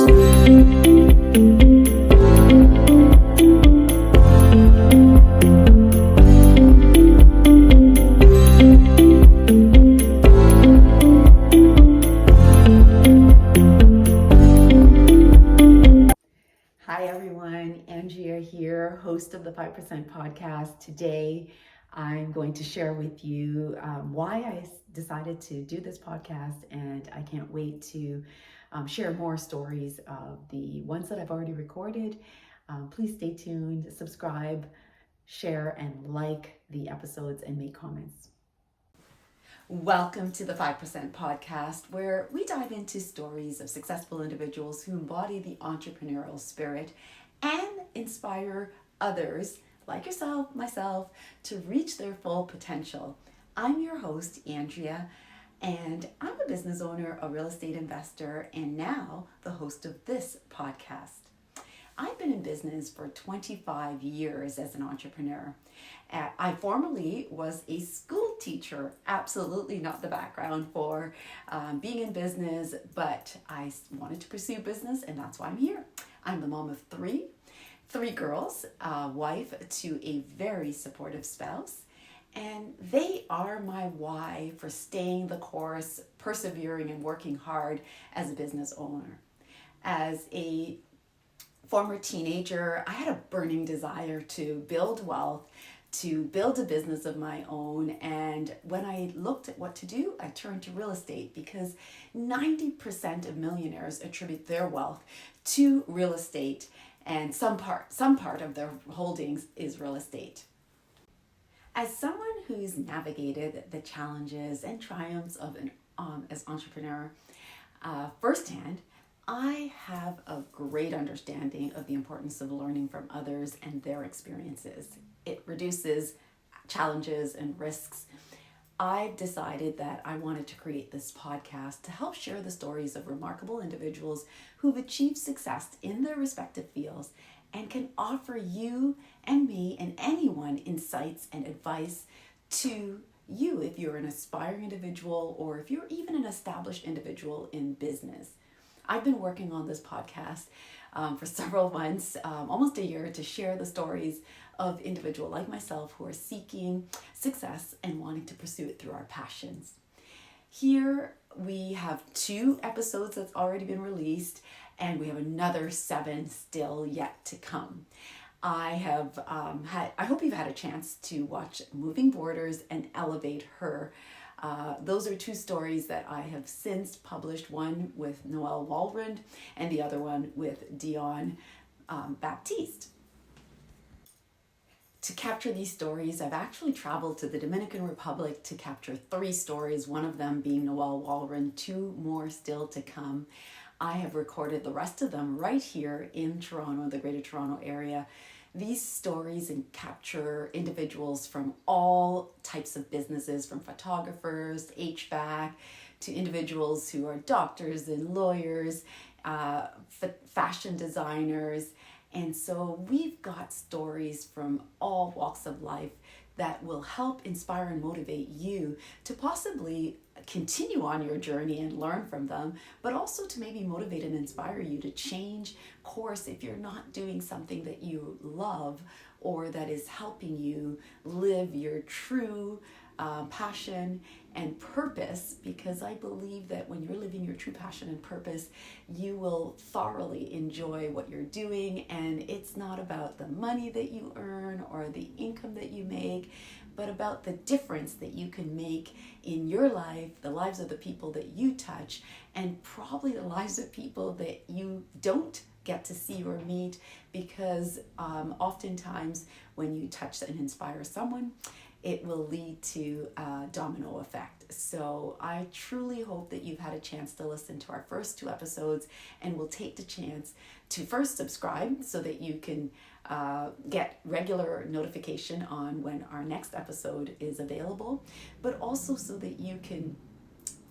Hi everyone, Andrea here, host of the 5% podcast. Today, I'm going to share with you why I decided to do this podcast, and I can't wait to share more stories of the ones that I've already recorded. Please stay tuned, subscribe, share, and like the episodes and make comments. Welcome to the 5% podcast, where we dive into stories of successful individuals who embody the entrepreneurial spirit and inspire others, like yourself, myself, to reach their full potential. I'm your host, Andrea, and I'm a business owner, a real estate investor, and now the host of this podcast. I've been in business for 25 years as an entrepreneur. I formerly was a school teacher, absolutely not the background for being in business, but I wanted to pursue business, and that's why I'm here. I'm the mom of three girls, wife to a very supportive spouse, and they are my why for staying the course, persevering, and working hard as a business owner. As a former teenager, I had a burning desire to build wealth, to build a business of my own. And when I looked at what to do, I turned to real estate because 90% of millionaires attribute their wealth to real estate, and some part of their holdings is real estate. As someone who's navigated the challenges and triumphs of as entrepreneur firsthand, I have a great understanding of the importance of learning from others and their experiences. It reduces challenges and risks. I decided that I wanted to create this podcast to help share the stories of remarkable individuals who've achieved success in their respective fields and can offer you and me and anyone insights and advice to you if you're an aspiring individual or if you're even an established individual in business. I've been working on this podcast for several months, almost a year, to share the stories of individuals like myself who are seeking success and wanting to pursue it through our passions. Here we have 2 episodes that's already been released, and we have another 7 still yet to come. I hope you've had a chance to watch Moving Borders and Elevate Her. Those are 2 stories that I have since published, one with Noelle Walrond and the other one with Dion Baptiste. To capture these stories, I've actually traveled to the Dominican Republic to capture 3 stories, one of them being Noelle Walrond, 2 more still to come. I have recorded the rest of them right here in Toronto, the Greater Toronto area. These stories capture individuals from all types of businesses, from photographers, to HVAC, to individuals who are doctors and lawyers, fashion designers. And so we've got stories from all walks of life that will help inspire and motivate you to possibly continue on your journey and learn from them, but also to maybe motivate and inspire you to change course if you're not doing something that you love or that is helping you live your true passion and purpose, because I believe that when you're living your true passion and purpose, you will thoroughly enjoy what you're doing, and it's not about the money that you earn or the income that you make, but about the difference that you can make in your life, the lives of the people that you touch, and probably the lives of people that you don't get to see or meet, because oftentimes when you touch and inspire someone, it will lead to a domino effect. So I truly hope that you've had a chance to listen to our first 2 episodes, and will take the chance to first subscribe so that you can get regular notification on when our next episode is available, but also so that you can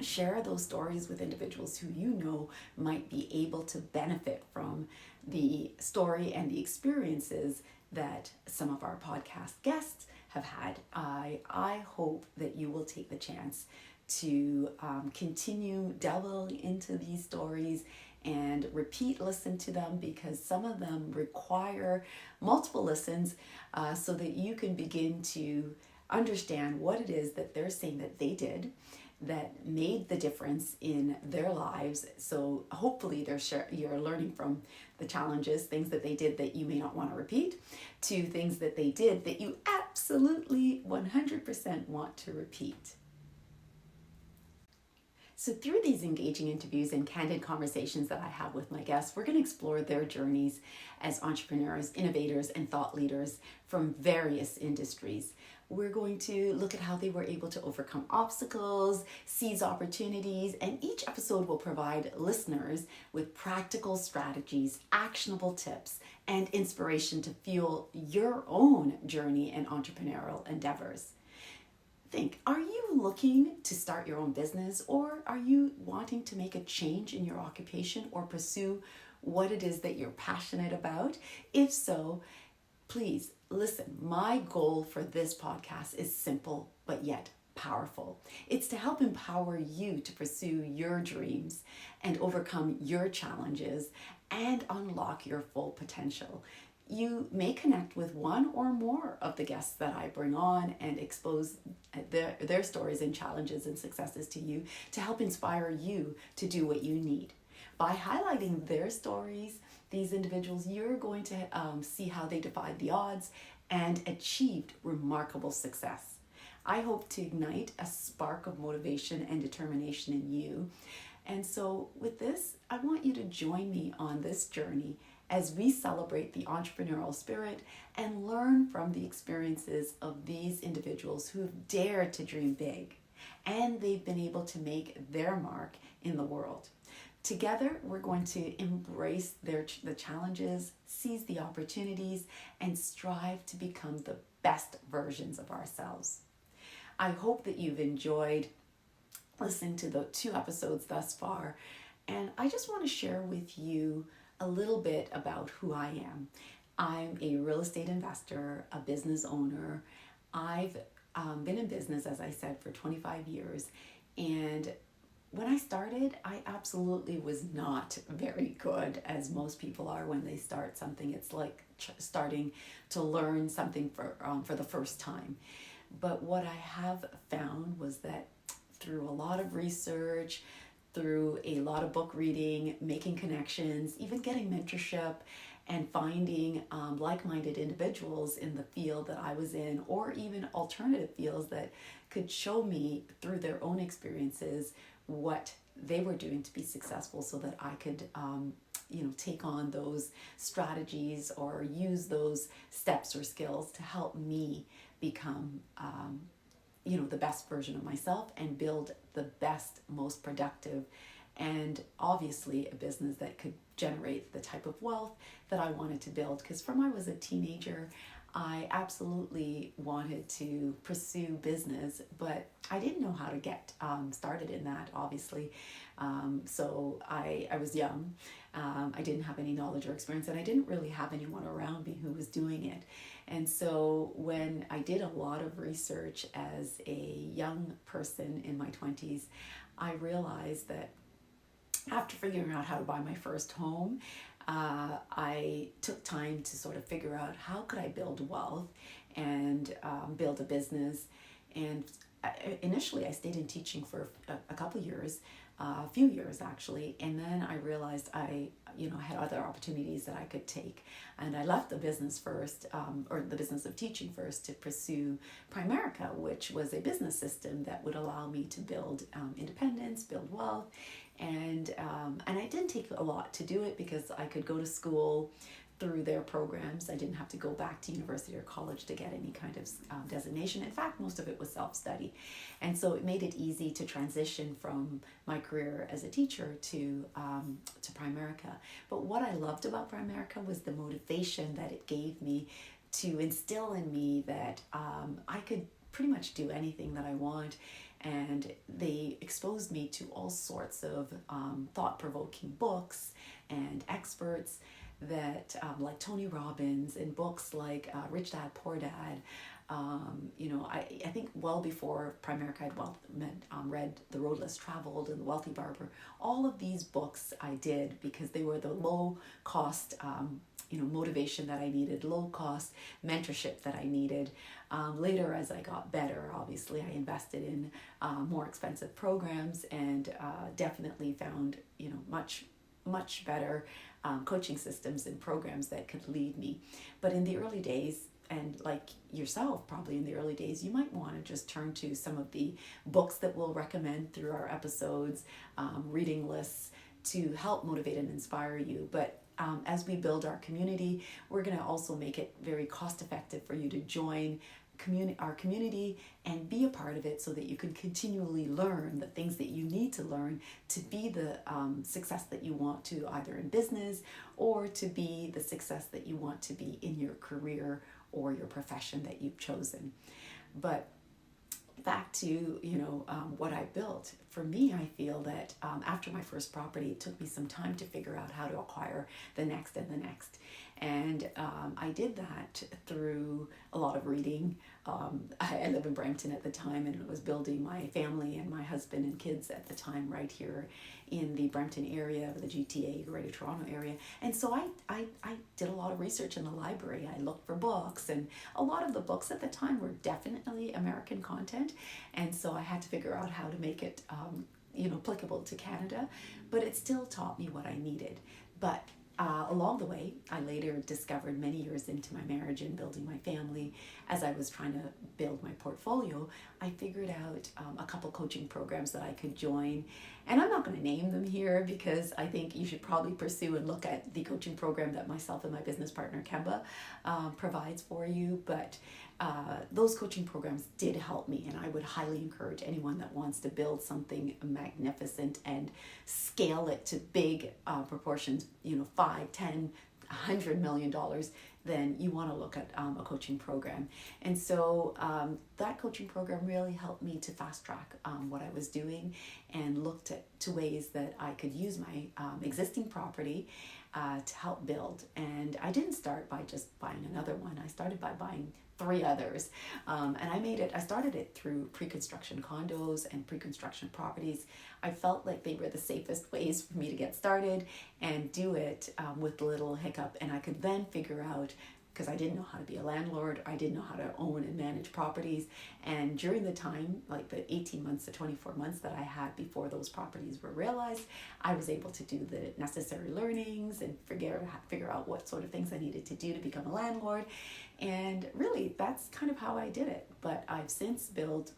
share those stories with individuals who you know might be able to benefit from the story and the experiences that some of our podcast guests have had. I hope that you will take the chance to continue delving into these stories and repeat listen to them, because some of them require multiple listens so that you can begin to understand what it is that they're saying that they did that made the difference in their lives. So hopefully you're learning from the challenges, things that they did that you may not want to repeat, to things that they did that you absolutely 100% want to repeat. So through these engaging interviews and candid conversations that I have with my guests, we're going to explore their journeys as entrepreneurs, innovators, and thought leaders from various industries. We're going to look at how they were able to overcome obstacles, seize opportunities, and each episode will provide listeners with practical strategies, actionable tips, and inspiration to fuel your own journey in entrepreneurial endeavors. Think, are you looking to start your own business, or are you wanting to make a change in your occupation or pursue what it is that you're passionate about? If so, please listen. My goal for this podcast is simple but yet powerful. It's to help empower you to pursue your dreams and overcome your challenges and unlock your full potential. You may connect with one or more of the guests that I bring on and expose their stories and challenges and successes to you to help inspire you to do what you need. By highlighting their stories, these individuals, you're going to see how they defied the odds and achieved remarkable success. I hope to ignite a spark of motivation and determination in you. And so with this, I want you to join me on this journey as we celebrate the entrepreneurial spirit and learn from the experiences of these individuals who have dared to dream big, and they've been able to make their mark in the world. Together, we're going to embrace the challenges, seize the opportunities, and strive to become the best versions of ourselves. I hope that you've enjoyed listening to the 2 episodes thus far, and I just want to share with you a little bit about who I am. I'm a real estate investor, a business owner. I've been in business, as I said, for 25 years. And when I started, I absolutely was not very good, as most people are when they start something. It's like starting to learn something for the first time. But what I have found was that through a lot of research, through a lot of book reading, making connections, even getting mentorship, and finding like-minded individuals in the field that I was in, or even alternative fields that could show me through their own experiences what they were doing to be successful, so that I could take on those strategies or use those steps or skills to help me become the best version of myself and build the best, most productive, and obviously a business that could generate the type of wealth that I wanted to build. Because from I was a teenager, I absolutely wanted to pursue business, but I didn't know how to get started in that, obviously. So I was young. I didn't have any knowledge or experience, and I didn't really have anyone around me who was doing it. And so when I did a lot of research as a young person in my 20s, I realized that after figuring out how to buy my first home, I took time to sort of figure out how could I build wealth and build a business. And initially I stayed in teaching for a couple years, a few years actually, and then I realized I had other opportunities that I could take, and I left the business first, or the business of teaching first, to pursue Primerica, which was a business system that would allow me to build independence, build wealth, and I didn't take a lot to do it because I could go to school through their programs. I didn't have to go back to university or college to get any kind of designation. In fact, most of it was self-study. And so it made it easy to transition from my career as a teacher to Primerica. But what I loved about Primerica was the motivation that it gave me to instill in me that I could pretty much do anything that I want. And they exposed me to all sorts of thought-provoking books and experts that like Tony Robbins, and books like Rich Dad, Poor Dad, I think well before Primerica, I'd read The Road Less Traveled and The Wealthy Barber. All of these books I did because they were the low cost, motivation that I needed, low cost mentorship that I needed. Later, as I got better, obviously, I invested in more expensive programs and definitely found, much better coaching systems and programs that could lead me. But in the early days, and like yourself, probably in the early days, you might want to just turn to some of the books that we'll recommend through our episodes, reading lists to help motivate and inspire you. But as we build our community, we're going to also make it very cost effective for you to join our community and be a part of it so that you can continually learn the things that you need to learn to be the success that you want to, either in business or to be the success that you want to be in your career or your profession that you've chosen. But back to what I built. For me, I feel that after my first property, it took me some time to figure out how to acquire the next and the next. And I did that through a lot of reading. I lived in Brampton at the time, and I was building my family and my husband and kids at the time right here in the Brampton area, the GTA, Greater Toronto area. And so I did a lot of research in the library. I looked for books, and a lot of the books at the time were definitely American content. And so I had to figure out how to make it applicable to Canada, but it still taught me what I needed. But along the way, I later discovered, many years into my marriage and building my family, as I was trying to build my portfolio, I figured out a couple coaching programs that I could join. And I'm not going to name them here because I think you should probably pursue and look at the coaching program that myself and my business partner, Kemba, provides for you. But those coaching programs did help me, and I would highly encourage anyone that wants to build something magnificent and scale it to big proportions, $5, $10, $100 million, then you want to look at a coaching program. And so that coaching program really helped me to fast track what I was doing and looked to ways that I could use my existing property to help build. And I didn't start by just buying another one. I started by buying 3 others. And I started it through pre-construction condos and pre-construction properties. I felt like they were the safest ways for me to get started and do it with little hiccup. And I could then figure out, because I didn't know how to be a landlord, I didn't know how to own and manage properties. And during the time, like the 18 months to 24 months that I had before those properties were realized, I was able to do the necessary learnings and figure out what sort of things I needed to do to become a landlord. And really, that's kind of how I did it. But I've since built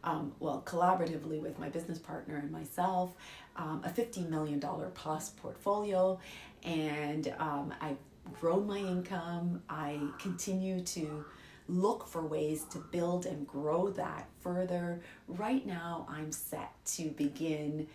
collaboratively with my business partner and myself, a $50 million plus portfolio. And I've grown my income. I continue to look for ways to build and grow that further. Right now, I'm set to begin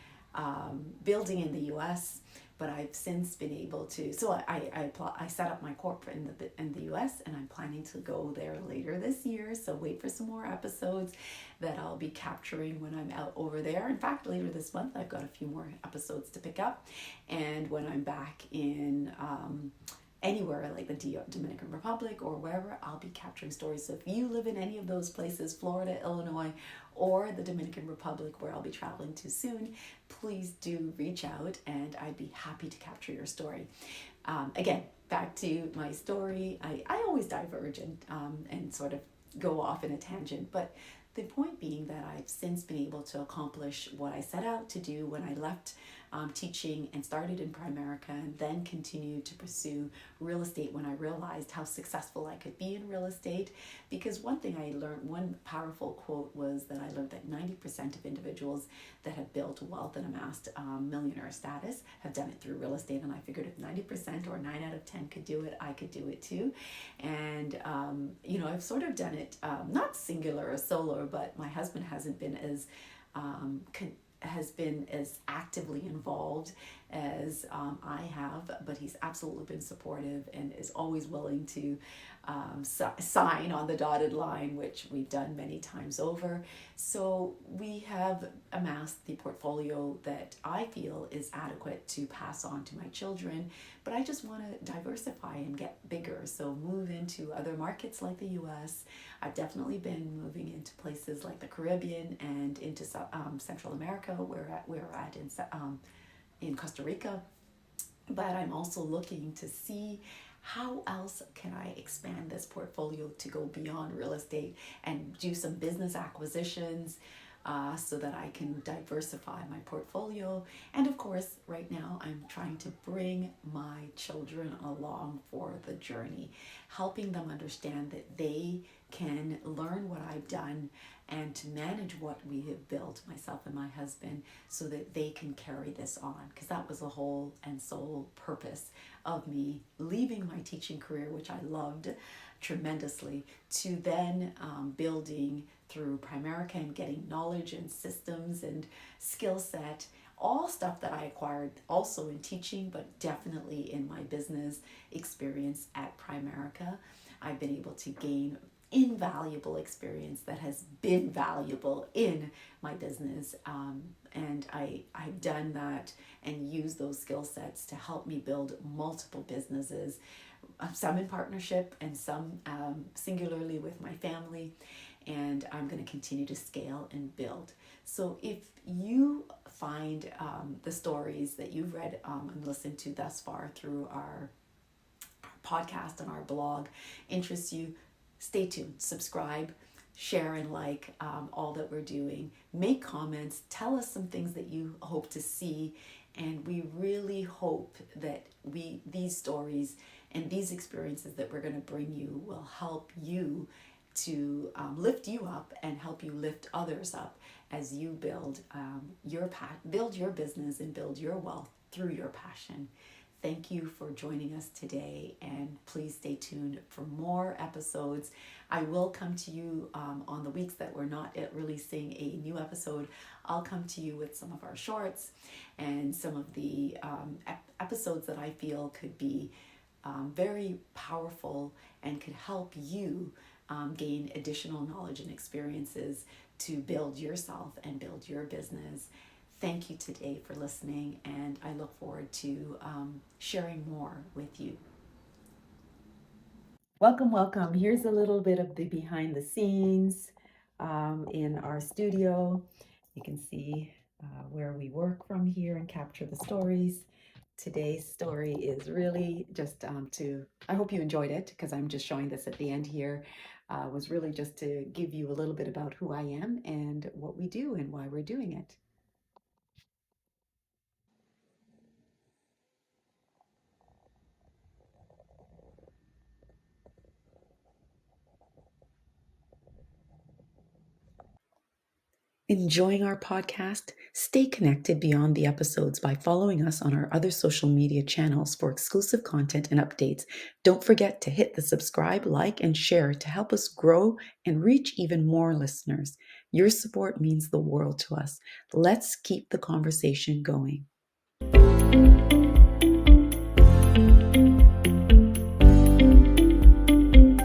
building in the US, but I've since been able to. So I set up my corporate in the US, and I'm planning to go there later this year. So wait for some more episodes that I'll be capturing when I'm out over there. In fact, later this month, I've got a few more episodes to pick up, and when I'm back in anywhere like the Dominican Republic or wherever, I'll be capturing stories. So if you live in any of those places, Florida, Illinois, or the Dominican Republic, where I'll be traveling to soon, please do reach out, and I'd be happy to capture your story. Again, back to my story. I always diverge and sort of go off in a tangent, but the point being that I've since been able to accomplish what I set out to do when I left teaching and started in Primerica, and then continued to pursue real estate when I realized how successful I could be in real estate. Because one thing I learned, one powerful quote was that I learned that 90% of individuals that have built wealth and amassed millionaire status have done it through real estate. And I figured if 90% or 9 out of 10 could do it, I could do it too. And, I've sort of done it, not singular or solo, but my husband hasn't been as actively involved as I have, but he's absolutely been supportive and is always willing to sign on the dotted line, which we've done many times over. So we have amassed the portfolio that I feel is adequate to pass on to my children, but I just want to diversify and get bigger. So move into other markets like the US. I've definitely been moving into places like the Caribbean and into Central America, where we're at in Costa Rica. But I'm also looking to see how else can I expand this portfolio to go beyond real estate and do some business acquisitions, so that I can diversify my portfolio. And of course, right now I'm trying to bring my children along for the journey, helping them understand that they can learn what I've done and to manage what we have built, myself and my husband, so that they can carry this on. Because that was the whole and sole purpose of me leaving my teaching career, which I loved tremendously, to then building through Primerica and getting knowledge and systems and skill set, all stuff that I acquired also in teaching, but definitely in my business experience at Primerica. I've been able to gain invaluable experience that has been valuable in my business. I've done that and used those skill sets to help me build multiple businesses, some in partnership and some singularly with my family. And I'm going to continue to scale and build. So if you find the stories that you've read and listened to thus far through our podcast and our blog interests you, stay tuned, subscribe, share and like all that we're doing. Make comments, tell us some things that you hope to see. And we really hope that these stories and these experiences that we're going to bring you will help you to lift you up and help you lift others up as you build build your business and build your wealth through your passion. Thank you for joining us today, and please stay tuned for more episodes. I will come to you on the weeks that we're not releasing a new episode. I'll come to you with some of our shorts and some of the episodes that I feel could be very powerful and could help you gain additional knowledge and experiences to build yourself and build your business. Thank you today for listening, and I look forward to sharing more with you. Welcome, welcome. Here's a little bit of the behind the scenes in our studio. You can see where we work from here and capture the stories. Today's story is really just I hope you enjoyed it, because I'm just showing this at the end here. Was really just to give you a little bit about who I am and what we do and why we're doing it. Enjoying our podcast? Stay connected beyond the episodes by following us on our other social media channels for exclusive content and updates. Don't forget to hit the subscribe, like, and share to help us grow and reach even more listeners. Your support means the world to us. Let's keep the conversation going.